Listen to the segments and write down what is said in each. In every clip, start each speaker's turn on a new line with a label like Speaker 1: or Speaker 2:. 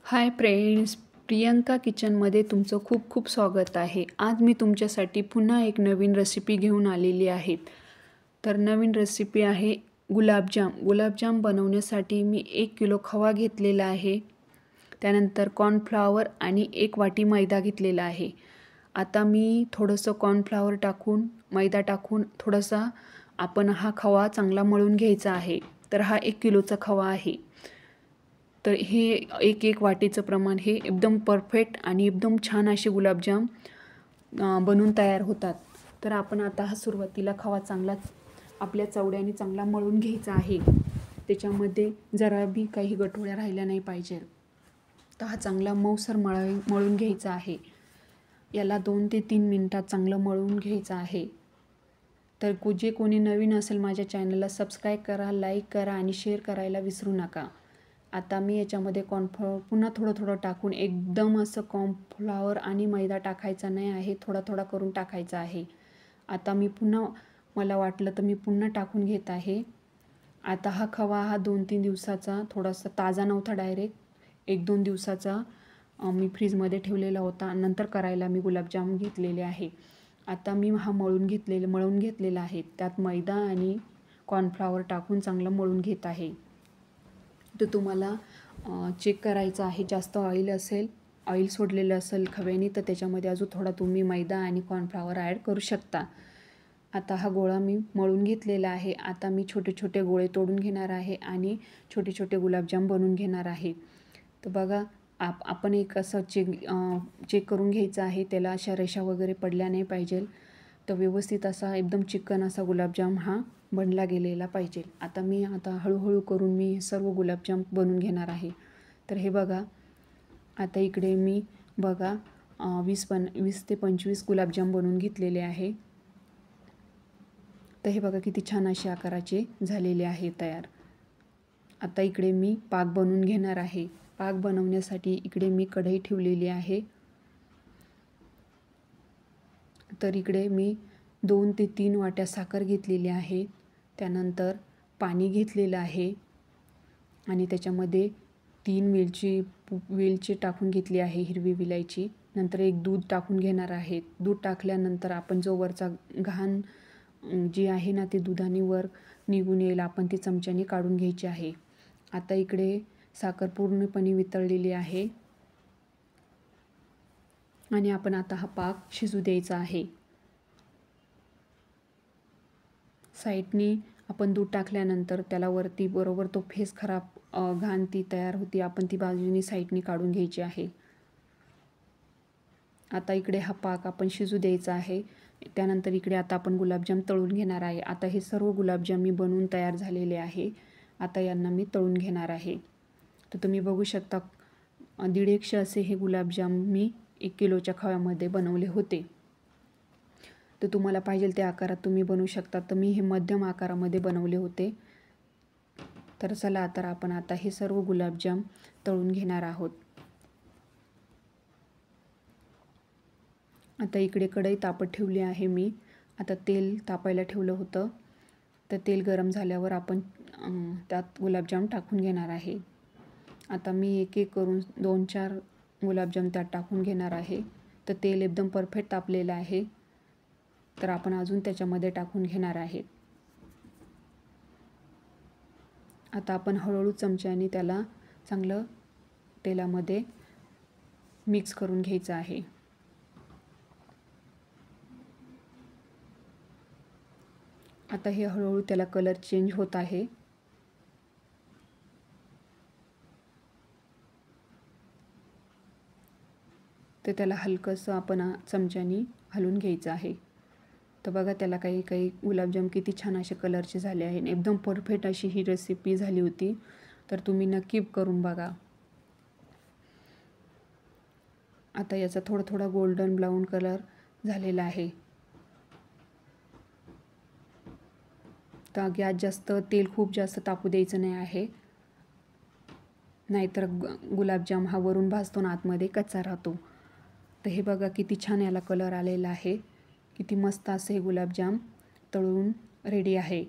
Speaker 1: Hi friends, Priyanka किचनमध्ये तुमचं खूप खूप स्वागत आहे. आज मी तुमच्यासाठी पुन्हा एक नवीन रेसिपी घेऊन आलेली आहे. तर नवीन रेसिपी आहे गुलाबजाम. गुलाबजाम बनवण्यासाठी मी 1 किलो खवा घेतलेला आहे. त्यानंतर कॉर्नफ्लॉवर आणि 1 वाटी मैदा घेतलेला आहे. आता मी थोडंसं कॉर्नफ्लॉवर टाकून, मैदा टाकून थोडासा आपण हा खवा चांगला मळून घ्यायचा आहे. तर हा 1 किलोचा खवा आहे. तर हे एक वाटीचं प्रमाण हे एकदम परफेक्ट आणि एकदम छान असे गुलाबजाम बनून तयार होतात. तर आपण आता हा सुरुवातीला खवा चांगला आपल्या चवड्याने चांगला मळून घ्यायचा आहे. त्याच्यामध्ये जरा बी काही गठोड्या राहिल्या नाही पाहिजे. तर हा चांगला मऊसर मळून घ्यायचा आहे. याला 2 ते 3 मिनिटात चांगलं मळून घ्यायचं आहे. तर जे कोणी नवीन असेल माझ्या चॅनलला सबस्क्राईब करा, लाईक करा आणि शेअर करायला विसरू नका. आता मी याच्यामध्ये कॉर्नफ्लॉवर पुन्हा थोडं टाकून, एकदम असं कॉर्नफ्लॉवर आणि मैदा टाकायचा नाही आहे, थोडा करून टाकायचा आहे. आता मी पुन्हा मला वाटलं तर मी पुन्हा टाकून घेत आहे. आता हा खवा 2-3 दिवसाचा, थोडासा ताजा नव्हता, डायरेक्ट 1-2 दिवसाचा मी फ्रीजमध्ये ठेवलेला होता. नंतर करायला मी गुलाबजाम घेतलेले आहे. आता मी हा मळून घेतलेला आहे. त्यात मैदा आणि कॉर्नफ्लॉवर टाकून चांगलं मळून घेत आहे. तर तुम्हाला चेक करायचं आहे. जास्त ऑइल सोडलेलं असेल खव्याने तर त्याच्यामध्ये अजून थोडा तुम्ही मैदा आणि कॉर्नफ्लॉवर ॲड करू शकता. आता हा गोळा मी मळून घेतलेला आहे. आता मी छोटे छोटे गोळे तोडून घेणार आहे आणि छोटे छोटे गुलाबजाम बनवून घेणार आहे. तर बघा, आपण एक असं चेक करून घ्यायचं आहे. त्याला अशा रेषा वगैरे पडल्या नाही पाहिजे. तर व्यवस्थित असा एकदम चिकन असा गुलाबजाम हा बनला गेलेला पाहिजे. आता हळूहळू करून मी सर्व गुलाबजाम बनवून घेणार आहे. तर हे बघा, आता इकडे मी बघा 20 ते 25 गुलाबजाम बनवून घेतलेले आहे. तर हे बघा किती छान असे आकाराचे झालेले आहे तयार. आता इकडे मी पाक बनवून घेणार आहे. पाक बनवण्यासाठी इकडे मी कढई ठेवलेली आहे. तर इकडे मी 2 ते 3 वाट्या साखर घेतलेली आहे. त्यानंतर पाणी घेतलेलं आहे आणि त्याच्यामध्ये 3 वेलची टाकून घेतली आहे, हिरवी विलायची. नंतर एक दूध टाकून घेणार आहे. दूध टाकल्यानंतर आपण जो वरचा घाण जी आहे ना, ते दुधाने वर निघून येईल, आपण ती चमच्याने काढून घ्यायची आहे. आता इकडे साखर पूर्णपणे वितळलेली आहे आणि आपण आता हा पाक शिजू द्यायचा आहे. साईडनी आपण दूध टाकल्यानंतर त्याला वरती बरोबर तो फेस खराब घाण ती तयार होती, आपण ती बाजूनी साईडनी काढून घ्यायची आहे. आता इकडे हा पाक आपण शिजू द्यायचा आहे. त्यानंतर इकडे आता आपण गुलाबजाम तळून घेणार आहे. आता हे सर्व गुलाबजाम मी बनवून तयार झालेले आहे. आता यांना मी तळून घेणार आहे. तर तुम्ही बघू शकता 150 असे हे गुलाबजाम मी 1 किलोच्या खव्यामध्ये बनवले होते. तर तुम्हाला पाहिजे त्या आकारात तुम्ही बनवू शकता. तर मी हे मध्यम आकारामध्ये बनवले होते. तर चला, तर आपण आता हे सर्व गुलाबजाम तळून घेणार आहोत. आता इकडे कढई तापत ठेवली आहे मी. आता तेल तापायला ठेवलं होतं. तर तेल गरम झाल्यावर आपण त्यात गुलाबजाम टाकून घेणार आहे. आता मी एक करून 2-4 गुलाबजाम त्यात टाकून घेणार आहे. तर तेल एकदम परफेक्ट तापलेलं आहे. तर आपण अजून त्याच्यामध्ये टाकून घेणार आहे. आता आपण हळूहळू चमच्याने त्याला चांगलं तेलामध्ये मिक्स करून घ्यायचं आहे. आता हे हळूहळू त्याला कलर चेंज होत आहे. तर त्याला हलकंसं आपण चमच्याने हलवून घ्यायचं आहे. तर बघा, त्याला काही गुलाबजाम किती छान असे कलरचे झाले आहे. एकदम परफेक्ट अशी ही रेसिपी झाली होती. तर तुम्ही नक्की करून बघा. आता याचा थोडा गोल्डन ब्राऊन कलर झालेला आहे. तर गॅस तेल खूप जास्त तापू द्यायचं नाही आहे, नाहीतर गुलाबजाम हा वरून भाजतो आणि आतमध्ये कच्चा राहतो. तर हे बघा किती छान याला कलर आलेला आहे. किती मस्त असे हे गुलाबजाम तळून रेडी आहे.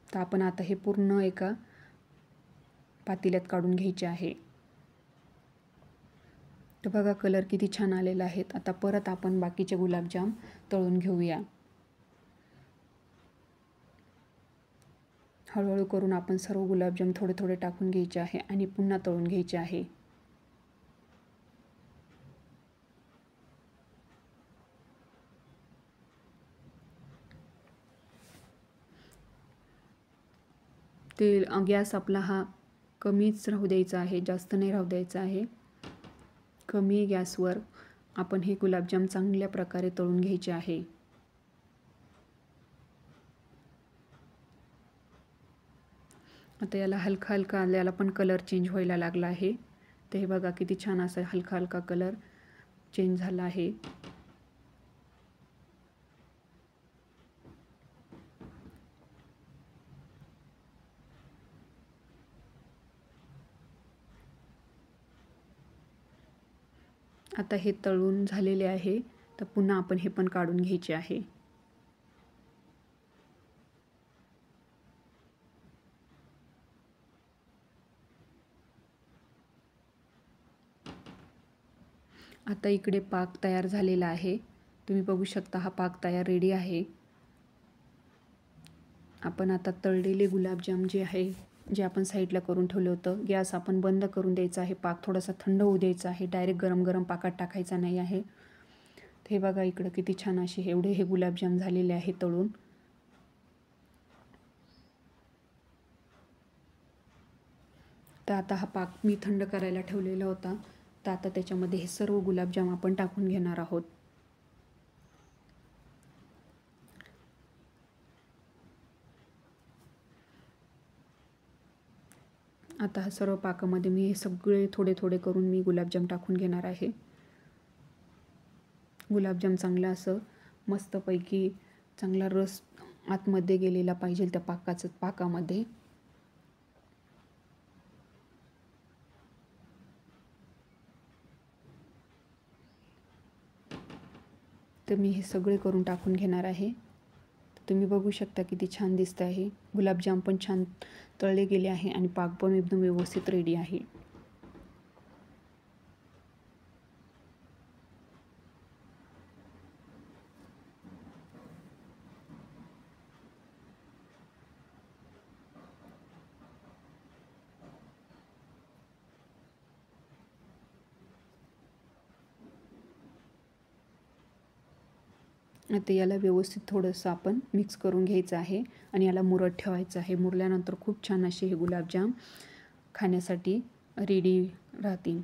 Speaker 1: तर आपण आता हे पूर्ण एका पातेल्यात काढून घ्यायचे आहे. तर बघा कलर किती छान आलेला आहेत. आता परत आपण बाकीचे गुलाबजाम तळून घेऊया. हळूहळू करून आपण सर्व गुलाबजाम थोडे थोडे टाकून घ्यायचे आहे आणि पुन्हा तळून घ्यायचे आहे. तेल गॅस आपला हा कमीच राहू द्यायचा आहे, जास्त नाही राहू द्यायचा आहे. कमी गॅसवर आपण हे गुलाबजाम चांगल्या प्रकारे तळून घ्यायचे आहे. आता याला हलका हलका याला पण कलर चेंज व्हायला लागला आहे. तर हे बघा किती छान असा हलका हलका कलर चेंज झाला आहे. आता हे तळून झालेले आहे. तर पुन्हा आपण हे पण काढून घ्यायचे आहे. आता इकडे पाक तयार झालेला आहे. तुम्ही बघू शकता हा पाक तयार रेडी आहे. आपण आता तळलेले गुलाबजाम जे आहे, जे आपण साईडला करून ठेवलं होतं, गॅस आपण बंद करून द्यायचा आहे. पाक थोडासा थंड होऊ द्यायचा आहे. डायरेक्ट गरम गरम पाकात टाकायचा नाही आहे. हे बघा इकडं किती छान असे एवढे हे गुलाबजाम झालेले आहे तळून. तर आता हा पाक मी थंड करायला ठेवलेला होता. तर आता त्याच्यामध्ये हे सर्व गुलाबजाम आपण टाकून घेणार आहोत. आता हा सर्व पाकामध्ये मी हे सगळे थोडे थोडे करून मी गुलाबजाम टाकून घेणार आहे. गुलाबजाम चांगला असं मस्तपैकी चांगला रस आतमध्ये गेलेला पाहिजे त्या पाकामध्ये. तर मी हे सगळे करून टाकून घेणार आहे. तुम्ही बघू शकता किती छान दिसत आहे. गुलाबजाम पण छान तळले गेले आहे आणि पाक पण एकदम व्यवस्थित रेडी आहे. आता याला व्यवस्थित थोडंसं आपण मिक्स करून घ्यायचं आहे आणि याला मुरत ठेवायचं आहे. मुरल्यानंतर खूप छान असे हे गुलाबजाम खाण्यासाठी रेडी राहतील.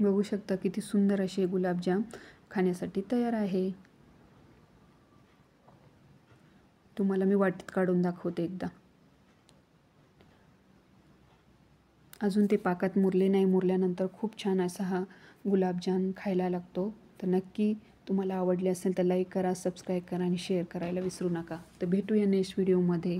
Speaker 1: बघू शकता किती सुंदर असे गुलाबजाम खाण्यासाठी तयार आहे. तुम्हाला मी वाटीत काढून दाखवते एकदा. अजून ते पाकात मुरले नाही. मुरल्यानंतर खूप छान असा हा गुलाबजाम खायला लागतो. तर नक्की तुम्हाला आवडले असेल तर लाईक करा, सबस्क्राईब करा आणि शेअर करायला विसरू नका. तर भेटूया नेक्स्ट व्हिडिओमध्ये.